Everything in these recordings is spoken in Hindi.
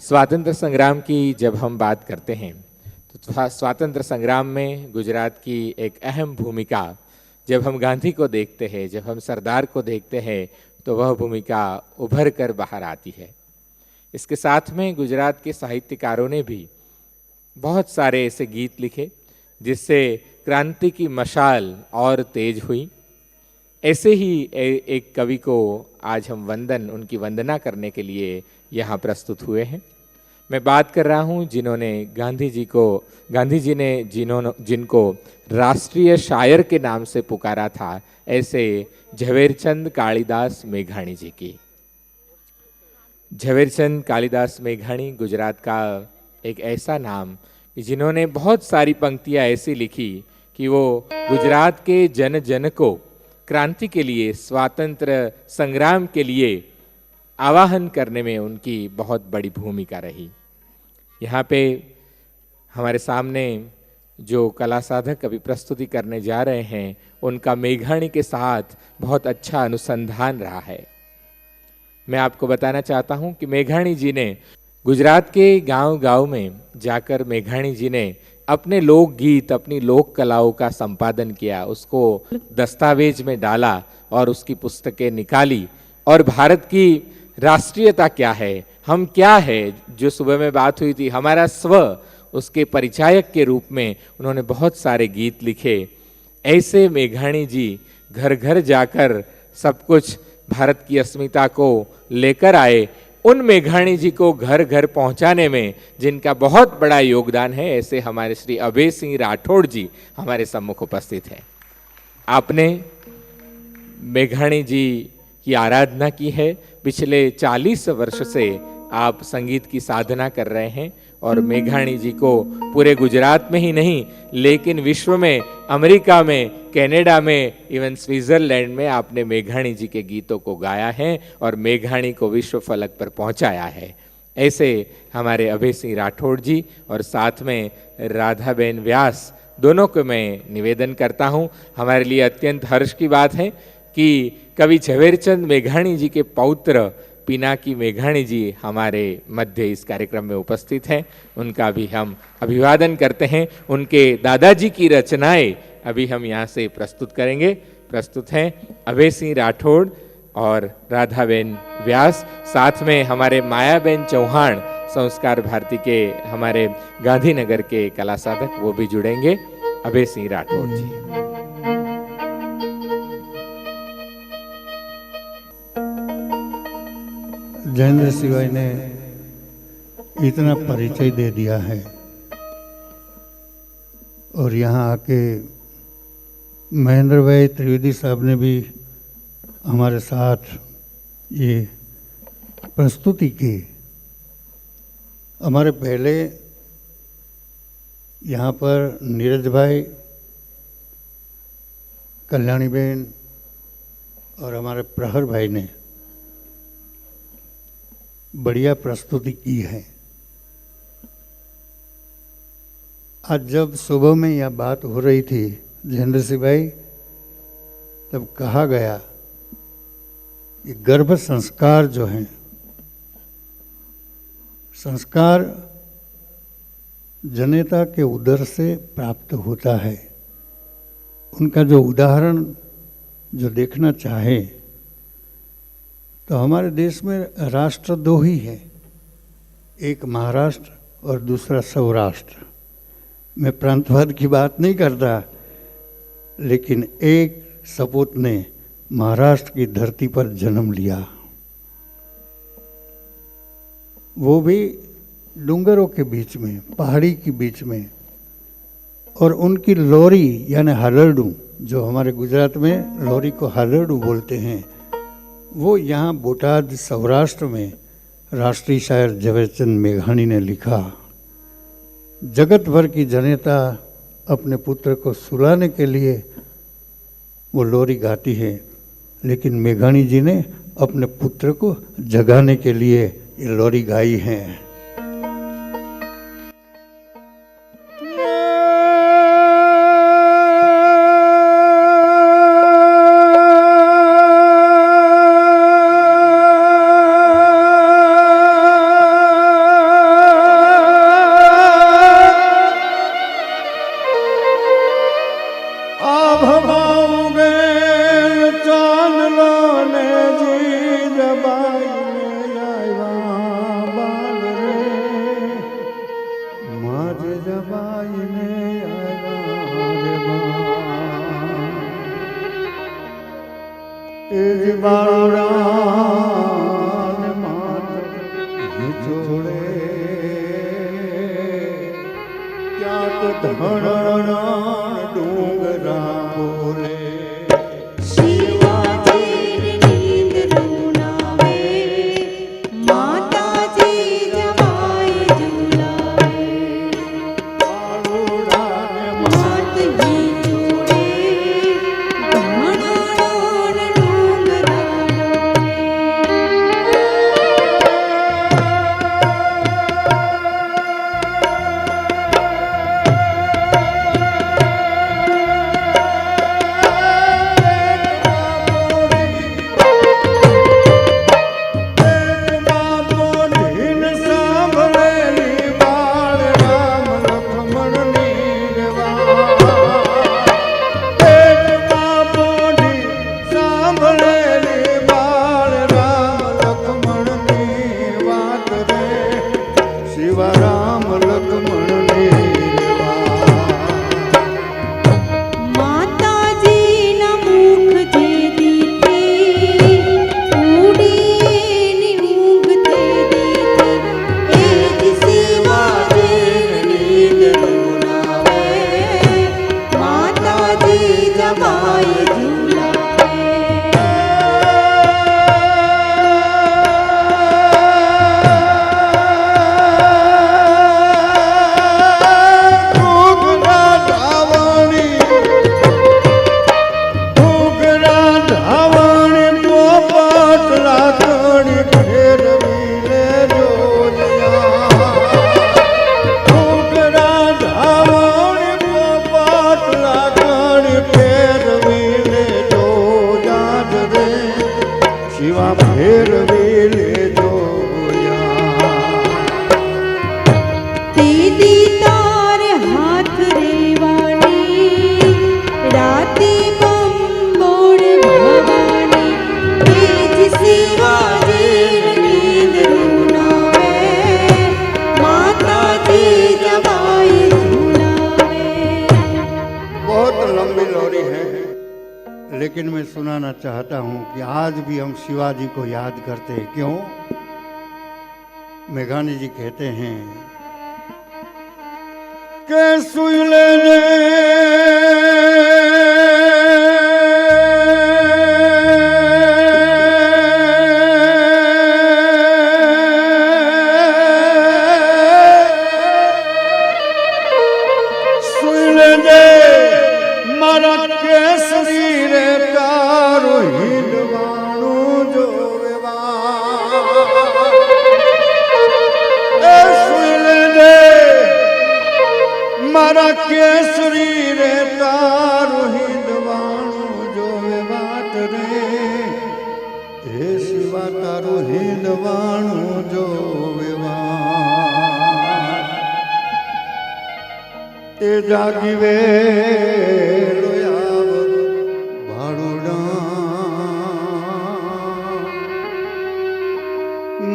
स्वातंत्र संग्राम की जब हम बात करते हैं तो स्वातंत्र संग्राम में गुजरात की एक अहम भूमिका, जब हम गांधी को देखते हैं, जब हम सरदार को देखते हैं, तो वह भूमिका उभर कर बाहर आती है। इसके साथ में गुजरात के साहित्यकारों ने भी बहुत सारे ऐसे गीत लिखे जिससे क्रांति की मशाल और तेज हुई। ऐसे ही एक कवि को आज हम उनकी वंदना करने के लिए यहाँ प्रस्तुत हुए हैं। मैं बात कर रहा हूँ गांधी जी ने जिनको राष्ट्रीय शायर के नाम से पुकारा था, ऐसे झवेरचंद कालिदास मेघाणी जी की। झवेरचंद कालिदास मेघाणी गुजरात का एक ऐसा नाम जिन्होंने बहुत सारी पंक्तियाँ ऐसी लिखी कि वो गुजरात के जन जन को क्रांति के लिए, स्वातंत्र संग्राम के लिए आवाहन करने में उनकी बहुत बड़ी भूमिका रही। यहाँ पे हमारे सामने जो कला साधक अभी प्रस्तुति करने जा रहे हैं, उनका मेघाणी के साथ बहुत अच्छा अनुसंधान रहा है। मैं आपको बताना चाहता हूँ कि मेघाणी जी ने गुजरात के गांव-गांव में जाकर मेघाणी जी ने अपने लोकगीत, अपनी लोक कलाओं का संपादन किया, उसको दस्तावेज में डाला और उसकी पुस्तकें निकाली। और भारत की राष्ट्रीयता क्या है, हम क्या है, जो सुबह में बात हुई थी, हमारा स्व, उसके परिचायक के रूप में उन्होंने बहुत सारे गीत लिखे। ऐसे मेघाणी जी घर घर जाकर सब कुछ भारत की अस्मिता को लेकर आए। उन मेघाणी जी को घर घर पहुंचाने में जिनका बहुत बड़ा योगदान है, ऐसे हमारे श्री अभय सिंह राठौड़ जी हमारे सम्मुख उपस्थित हैं। आपने मेघाणी जी की आराधना की है। पिछले 40 वर्ष से आप संगीत की साधना कर रहे हैं और मेघाणी जी को पूरे गुजरात में ही नहीं, लेकिन विश्व में, अमेरिका में, कनाडा में, इवन स्विट्जरलैंड में आपने मेघाणी जी के गीतों को गाया है और मेघाणी को विश्व फलक पर पहुंचाया है। ऐसे हमारे अभय सिंह राठौड़ जी और साथ में राधाबेन व्यास, दोनों को मैं निवेदन करता हूं। हमारे लिए अत्यंत हर्ष की बात है कि कवि झवेरचंद मेघाणी जी के पौत्र पिनाकी मेघाणी जी हमारे मध्य इस कार्यक्रम में उपस्थित हैं। उनका भी हम अभिवादन करते हैं। उनके दादाजी की रचनाएं अभी हम यहाँ से प्रस्तुत करेंगे। प्रस्तुत हैं अभय सिंह राठौड़ और राधाबेन व्यास, साथ में हमारे मायाबेन चौहान, संस्कार भारती के हमारे गांधीनगर के कला साधक, वो भी जुड़ेंगे। अभय सिंह राठौड़ जी। जयेंद्र सिवाई ने इतना परिचय दे दिया है और यहाँ आके महेंद्र भाई त्रिवेदी साहब ने भी हमारे साथ ये प्रस्तुति की। हमारे पहले यहाँ पर नीरज भाई, कल्याणी बहन और हमारे प्रहर भाई ने बढ़िया प्रस्तुति की है। आज जब सुबह में यह बात हो रही थी जयेंद्र सिंह भाई, तब कहा गया कि गर्भ संस्कार जो हैं, संस्कार जनेता के उदर से प्राप्त होता है। उनका जो उदाहरण जो देखना चाहे तो हमारे देश में राष्ट्र दो ही है, एक महाराष्ट्र और दूसरा सौराष्ट्र। मैं प्रांतवाद की बात नहीं करता, लेकिन एक सपूत ने महाराष्ट्र की धरती पर जन्म लिया, वो भी डूंगरों के बीच में, पहाड़ी के बीच में। और उनकी लोरी यानी हालरडू, जो हमारे गुजरात में लोरी को हालरडू बोलते हैं, वो यहाँ बोटाद सौराष्ट्र में राष्ट्रीय शायर झवेरचंद मेघाणी ने लिखा। जगत भर की जनता अपने पुत्र को सुलाने के लिए वो लोरी गाती है, लेकिन मेघाणी जी ने अपने पुत्र को जगाने के लिए ये लोरी गाई है। બાળુડા માત જોડે ત્યાં તો ધણ ડુંગરા બોલે लेकिन मैं सुनाना चाहता हूं कि आज भी हम शिवाजी को याद करते हैं। क्यों? मेघानी जी कहते हैं के सुइले केसरी रे तारू हिंदवाणू जो बात रे हे शिवा तारू हिंदवाणू जो ते जागी वे लोयाव भाड़ुड़ा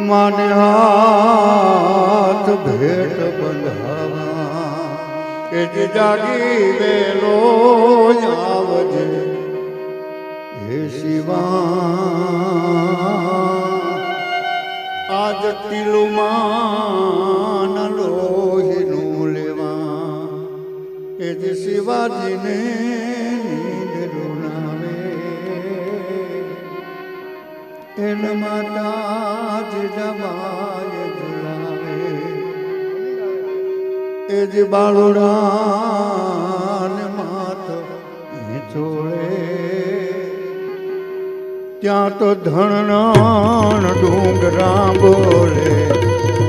माने हाथ भेट बंधावा के जागी वेलो आवजे हे शिवा आज તિલુમાં લોહીનું લેવા એ જ શિવાજીને નીંદ રૂણાવે એન માતા જ જમાય ઝુલાવે એ જ બાળુડાને માત ચોળે ત્યાં તો ધણનાણ ડુંગરા બોલે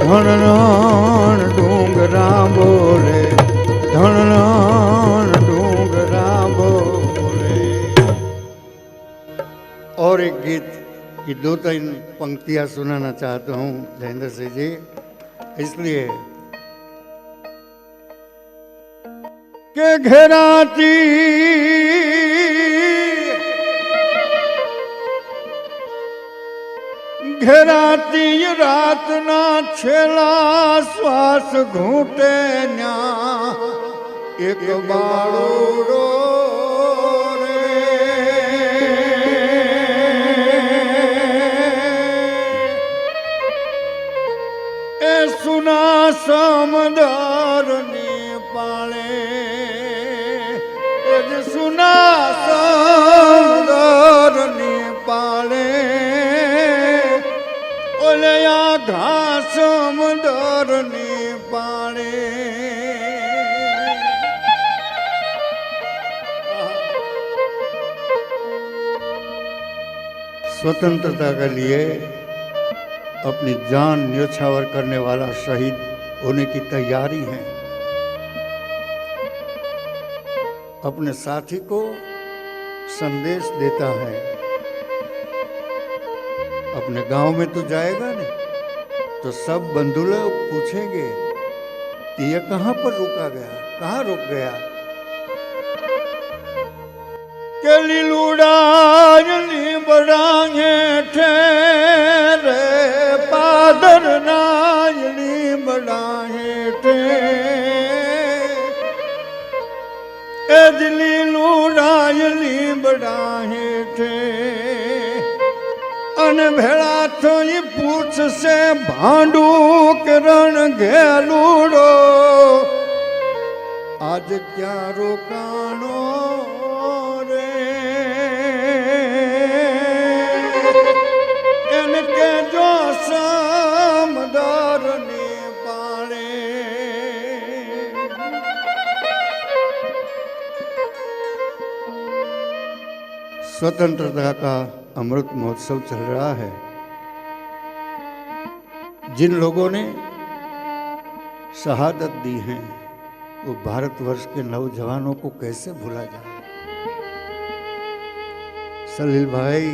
ધણનાણ ડુંગરા બોલે ધણનાણ डूंगरा बोले। और एक गीत की 2-3 पंक्तियां सुनाना चाहता हूँ जयेंद्र सिंह जी, इसलिए के घेराती घेराती रात ना छेला श्वास घूटे न्या एक बाळोडो रे સુના સમદરને પાળે એ જ સુના સમદરને પાળે ઓલે આ ઘાસ સમદરને પાળે स्वतंत्रता के लिए अपनी जान न्योछावर करने वाला शहीद होने की तैयारी है। अपने साथी को संदेश देता है, अपने गांव में तो जाएगा ना, तो सब बंधु लोग पूछेंगे कि ये कहाँ पर रुका गया, कहाँ रुक गया। के लीलुड़ायली बड़ांगे ठेरे पादर नायली बड़ांगे ठे ए दिली लुड़ायली बड़ांगे ठे अन भेड़ा तो ये पूछ से भांडू करण घेलूड़ो आज क्या रोकानो इनके जो समदर ने पाले स्वतंत्रता का अमृत महोत्सव चल रहा है। जिन लोगों ने शहादत दी है वो भारतवर्ष के नौजवानों को कैसे भूला जाए। सलील भाई,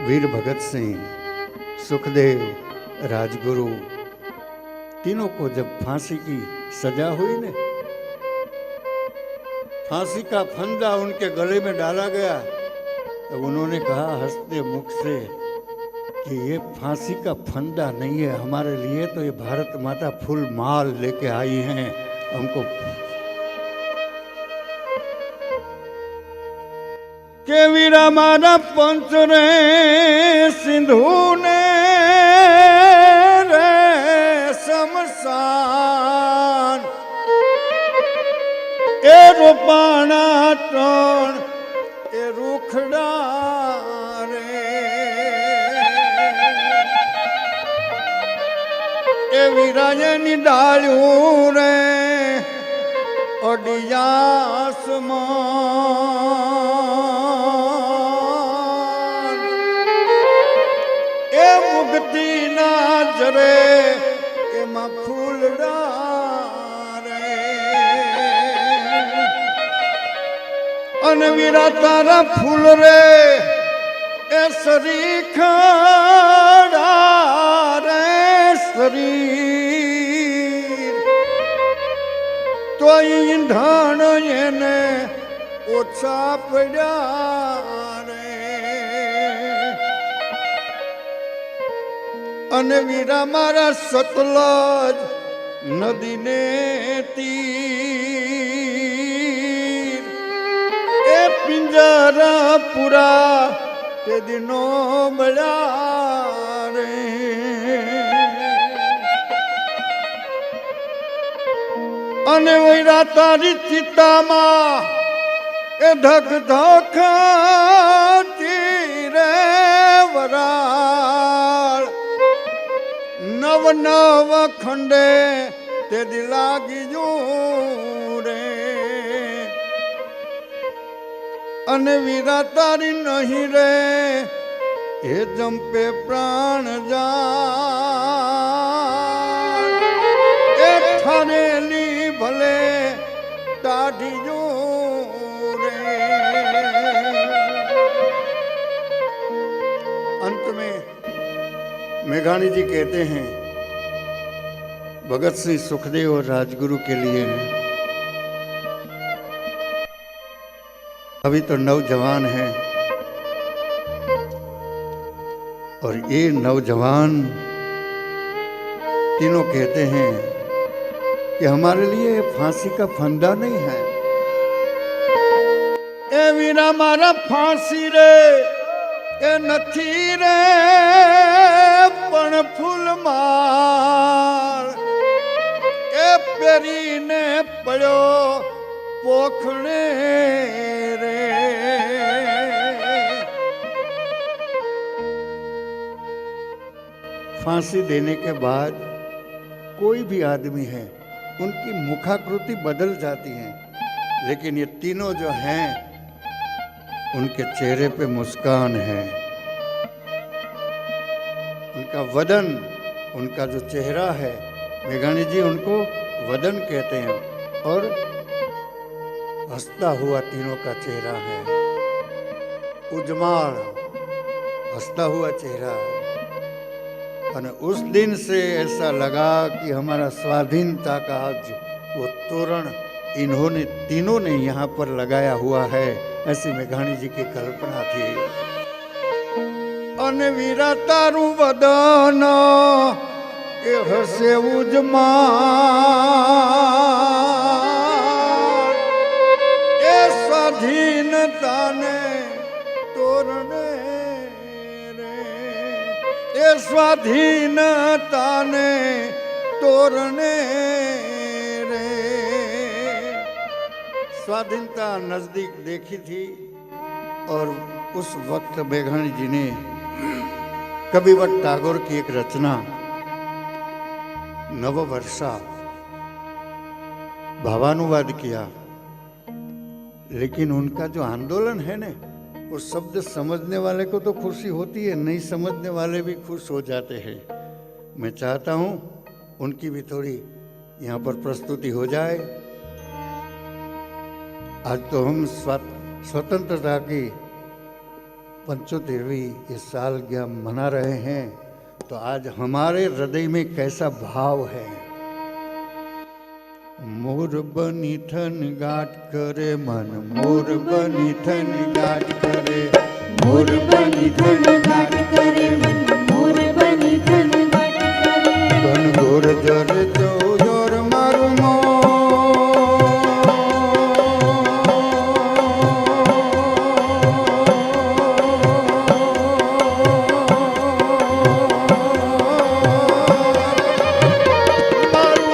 वीर भगत सिंह, सुखदेव, राजगुरु तीनों को जब फांसी की सजा हुई ने, फांसी का फंदा उनके गले में डाला गया तो उन्होंने कहा हंसते मुख से कि ये फांसी का फंदा नहीं है, हमारे लिए तो ये भारत माता फुल माल लेके आई हैं हमको। के वीरा मारा पंच रे सिंधु ने रे शमशान ए रूपाणा त्रण ए रुखड़ा रे ए वीराजनी डालू रे ओडियासमान ए मुक्ति ना जरे एमा फूलड़ा रे अनवीरा तारा फूल रे ए सरीखड़ा रे शरीर तो ईंधण એને ઓછા પડ્યા રે અને વીરા મારા સતલજ નદીને તીર એ પિંજરા પૂરા તે દિનો મળ્યા રે અને વૈરા તારી ચિતામાં એ ધક ધક રે વરાળ નવ નવ ખંડે તે દી લાગી જો રે અને વીરા તારી નહીં રે એ જંપે પ્રાણ જા એ ઠરેલી भले टाढ़ी जो रे। अंत में मेघानी जी कहते हैं भगत सिंह, सुखदेव और राजगुरु के लिए अभी तो नौजवान हैं और ये नौजवान तीनों कहते हैं कि हमारे लिए फांसी का फंदा नहीं है। ए वीरा मारा फांसी रे ए नथी रे पण फूल माल पोखणे रे। फांसी देने के बाद कोई भी आदमी है उनकी मुखाकृति बदल जाती है, लेकिन ये तीनों जो हैं उनके चेहरे पे मुस्कान है। उनका वदन, उनका जो चेहरा है, मेघानी जी उनको वदन कहते हैं, और हंसता हुआ तीनों का चेहरा है, उजमाड़ हंसता हुआ चेहरा। और उस दिन से ऐसा लगा कि हमारा स्वाधीनता का आज वो तोरण इन्होंने तीनों ने यहाँ पर लगाया हुआ है, ऐसी मेघानी जी की कल्पना थी। अनवीरा तारू वदन ए हसे उजमा ए स्वाधीनता ने तोरणे रे, ए स्वाधीनता ने तोरणे रे। स्वाधीनता नजदीक देखी थी, और उस वक्त मेघानी जी ने कविवट टैगोर की एक रचना नववर्षा भावानुवाद किया, लेकिन उनका जो आंदोलन है ना, वो शब्द समझने वाले को तो खुशी होती है, नहीं समझने वाले भी खुश हो जाते हैं। मैं चाहता हूँ उनकी भी थोड़ी यहाँ पर प्रस्तुति हो जाए। आज तो हम स्वतंत्रता की 75वीं इस सालगिरह मना रहे हैं, तो आज हमारे हृदय में कैसा भाव है। मोर बनी थन गाट करे मन, मोर बनी थन गाट करे, मोर बनी थन गाट करे मन, मोर बनी थन गाट करे। घन घोर जर जो जोर मारू मो, मारू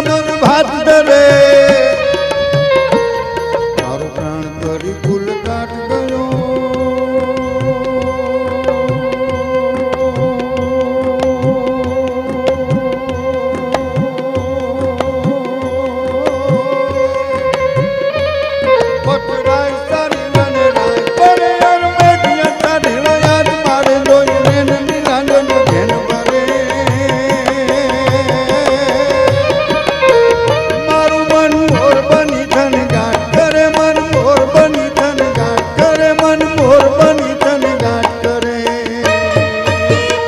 मन भात डरे मारो प्राण करी फूल काट गयो पटराय सारी वन राय परे और मेघिया तारे याद मारे लोई नैन नीलांजन घेन भरे मारू मन मोर बनी धन गाट करे मन मोर बनी धन गाट करे मन मोर बनी धन गाट करे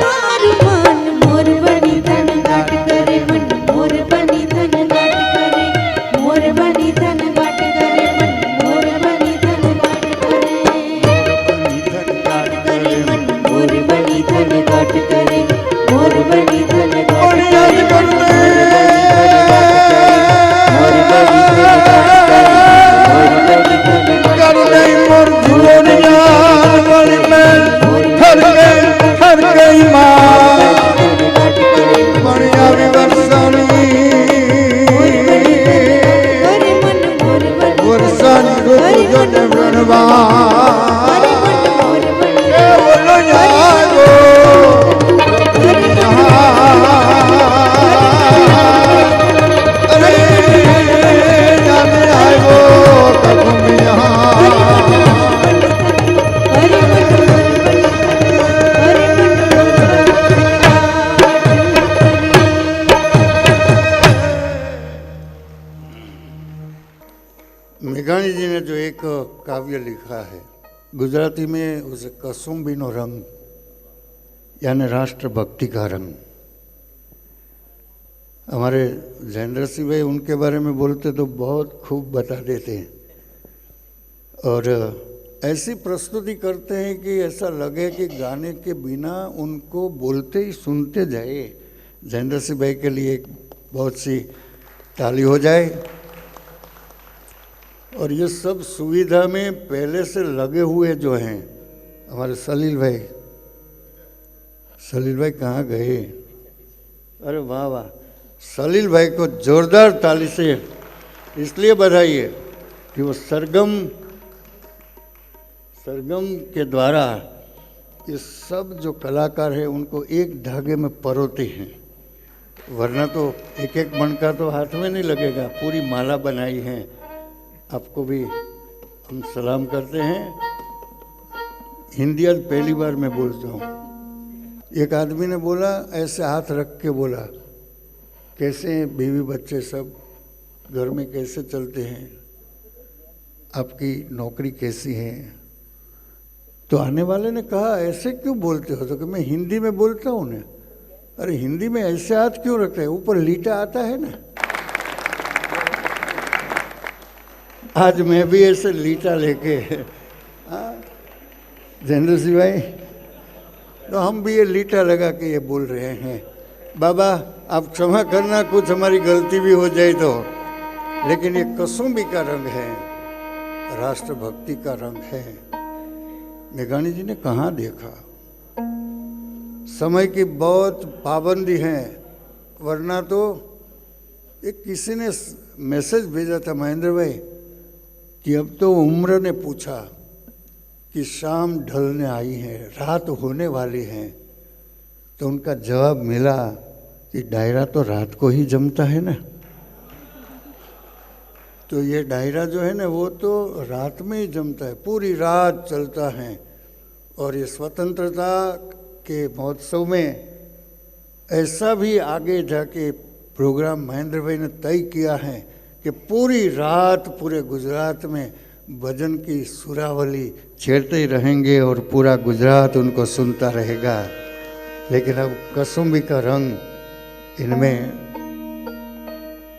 मारू मन मोर बनी धन गाट करे मन मोर बनी धन गाट करे मोर बनी धन गाट करे मन मोर बनी धन गाट करे मन मोर बनी धन गाट करे मोर बनी धन गाट और याद कर ले मोर बनी धन गाट करे मोर बनी धन कर ले मोर झुलोनिया वाली में हर गई माँ गाट करे बढ़िया विवर्षणी करे मन मोर बनी वर्षणी रूप जन रणवा मोर बनी बोलो जागो अरे जाने आगो कब यहाँ हरि मन मोर बनी हरि मन मेघाणी जी ने जो एक काव्य लिखा है गुजराती में उसे कसुम्बीनो रंग यानी राष्ट्रभक्ति का रंग। हमारे जयेंद्र सिंह भाई उनके बारे में बोलते तो बहुत खूब बता देते हैं और ऐसी प्रस्तुति करते हैं कि ऐसा लगे कि गाने के बिना उनको बोलते ही सुनते जाए। जयेंद्र सिंह भाई के लिए एक बहुत सी ताली हो जाए। और ये सब सुविधा में पहले से लगे हुए जो हैं हमारे सलील भाई कहाँ गए? अरे वाह वाह, सलील भाई को जोरदार ताली से इसलिए बधाइए कि वो सरगम के द्वारा ये सब जो कलाकार है उनको एक धागे में परोते हैं, वरना तो एक एक मणका तो हाथ में नहीं लगेगा। पूरी माला बनाई है। आपको भी हम सलाम करते हैं। हिंदी आज पहली बार मैं बोलता हूँ। एक आदमी ने बोला, ऐसे हाथ रख के बोला, कैसे हैं बीवी बच्चे सब, घर में कैसे चलते हैं, आपकी नौकरी कैसी है? तो आने वाले ने कहा, ऐसे क्यों बोलते हो? तो कि मैं हिंदी में बोलता हूँ ना। अरे हिंदी में ऐसे हाथ क्यों रखते हैं? ऊपर लीटा आता है ना। आज मैं भी ऐसे लीटा लेके जयेंद्र सिंह भाई, तो हम भी ये लीटा लगा के ये बोल रहे हैं। बाबा आप क्षमा करना, कुछ हमारी गलती भी हो जाए तो, लेकिन ये कसुम्बी का रंग है, राष्ट्रभक्ति का रंग है। मेघाणी जी ने कहाँ देखा? समय की बहुत पाबंदी है, वरना तो एक किसी ने मैसेज भेजा था महेंद्र भाई कि अब तो उम्र ने पूछा कि शाम ढलने आई है, रात होने वाली है, तो उनका जवाब मिला कि डायरा तो रात को ही जमता है ना। तो ये डायरा जो है ना वो तो रात में ही जमता है, पूरी रात चलता है। और ये स्वतंत्रता के महोत्सव में ऐसा भी आगे जाके प्रोग्राम महेंद्र भाई ने तय किया है कि पूरी रात पूरे गुजरात में भजन की सुरावली छेड़ते ही रहेंगे और पूरा गुजरात उनको सुनता रहेगा। लेकिन अब कसुम्बी का रंग इनमें,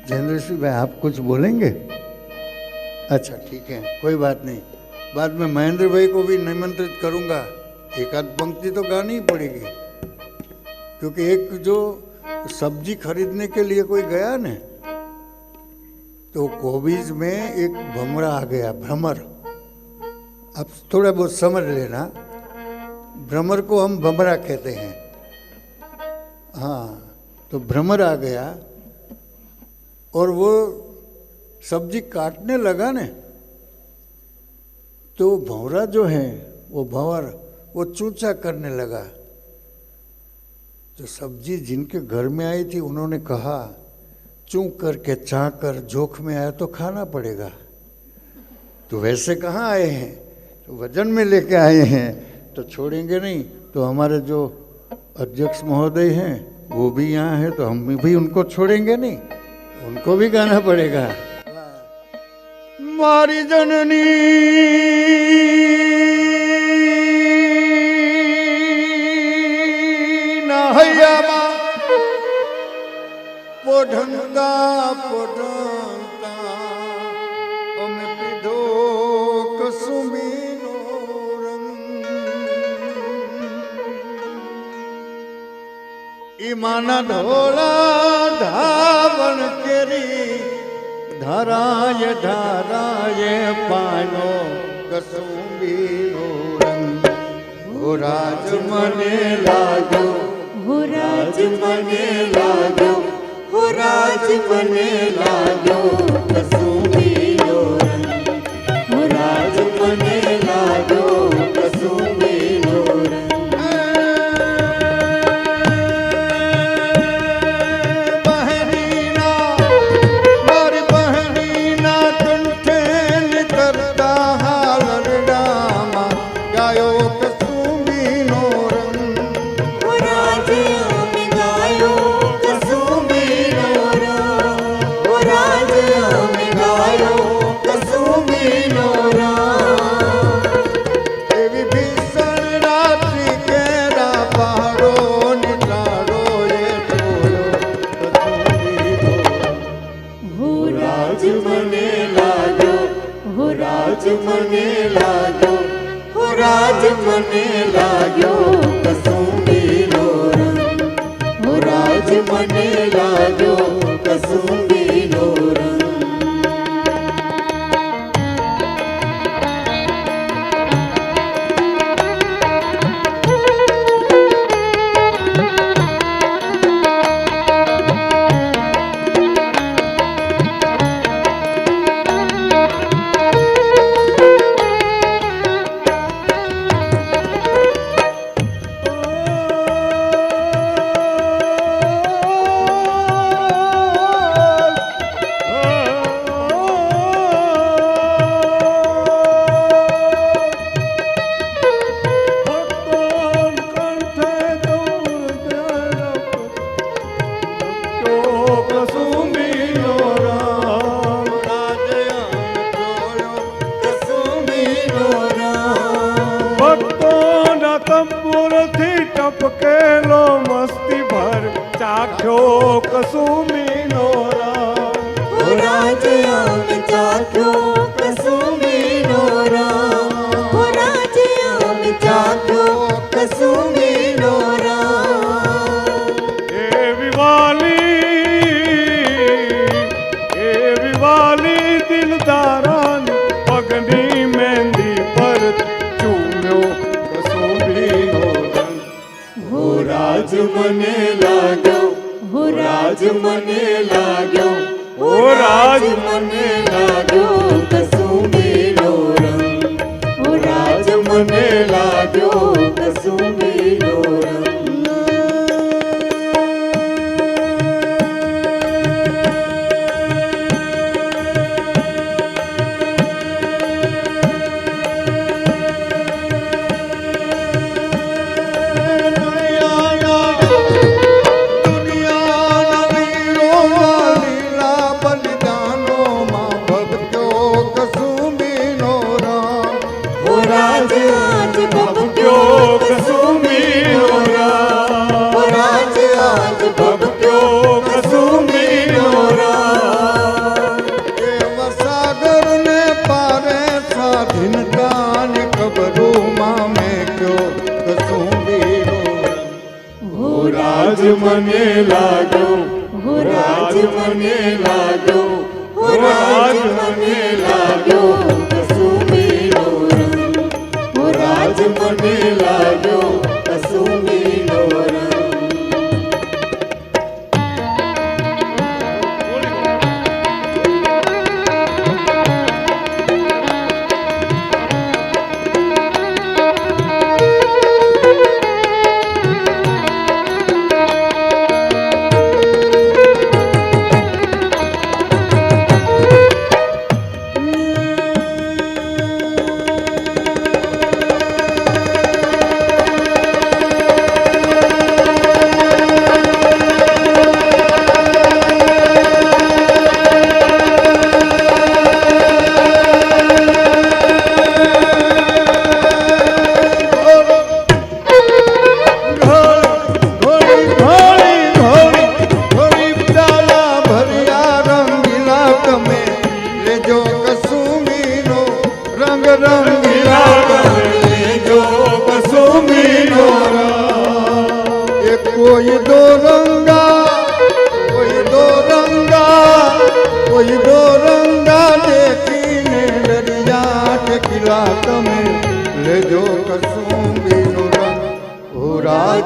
जयेंद्र सिंह भाई आप कुछ बोलेंगे? अच्छा ठीक है, कोई बात नहीं, बाद में महेंद्र भाई को भी निमंत्रित करूंगा, एक आध पंक्ति तो गानी ही पड़ेगी, क्योंकि एक जो सब्जी खरीदने के लिए कोई गया ना, तो कोबीज में एक भमरा आ गया, भ्रमर। अब थोड़ा बहुत समझ लेना, भ्रमर को हम भमरा कहते हैं। हाँ, तो भ्रमर आ गया, और वो सब्जी काटने लगा ने तो भंवरा जो है वो भंवर वो चूचा करने लगा। तो सब्जी जिनके घर में आई थी उन्होंने कहा चूं करके चाह कर जोख में आया तो खाना पड़ेगा। तो वैसे कहाँ आए हैं, तो वजन में लेके आए हैं तो छोड़ेंगे नहीं। तो हमारे जो अध्यक्ष महोदय हैं वो भी यहाँ है तो हम भी उनको छोड़ेंगे नहीं, उनको भी गाना पड़ेगा। मारी जननी नहैया पोढ़ंगा पोढ़ंता ओमे पीधो कसुमीनो रंग ईमाना ढोला धावन केरी धाराय धाराय पानो कसुमीनो रंग हो राज मने लागो हो राज मने लागो हो राज मने लागो कसुमीनो रंग हो राज मने लागो कसुमीनो रंग बहनीना मारी बहनीना कंठे निकरता हालरडामा गायो कसुमीनो रंग हो राज में गायो कसुमीनो रंग हो राज में गायो कसुमीनो रंग एवी भीषण रात्रि केरा पहाड़ो नितारो ये जोयो कसुमीनो हो राज मने लागो हो राज मने लागो हो राज मने लागो कसुमीनो रंग हो राज मने लागो कसुमीनो रंग कसुमीनो रंग ભક્તોના તંબુરથી ટપકેલો મસ્તી ભર ચાખ્યો કસુમીનો રંગ हो राज में चाख्यो कसुमीनो रंग हो राज में चाख्यो कसुमीनो रंग એવી વાલી દિલદારાની પગની મહેંદી પર ચૂમ્યો કસુમીનો રંગ हो राज मने लागो हो राज मने लागो हो राज मने लागो कसुमीनो रंग हो राज मने लागो कसुमीनो रंग हो राज आज भबक्यो कसुमीनो रंग हो राज आज भबक्यो कसुमीनो रंग सागर ने पारे स्वाधीनता ने खबरू मामे क्यों कसुमीनो हो રાજ મને લાગો हो राज मने लागो हो राज मने लागो कसुमीनो रंग हो राज मने लागो कसुमीनो रंग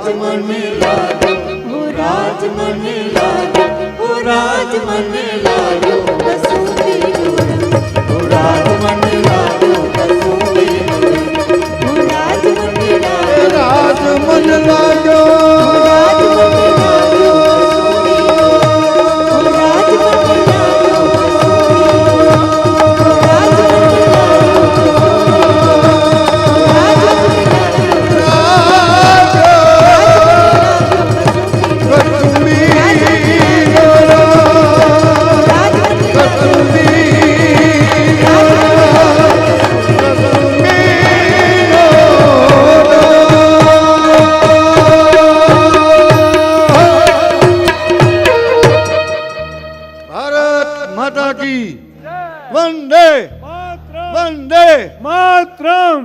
राज मन लायो हो राज मन लायो हो राज मन लायो कसुंबी लोड़ा हो राज मन लायो कसुंबी लोड़ा हो राज मन लायो राज मन लायो वंदे वंदे मातरम।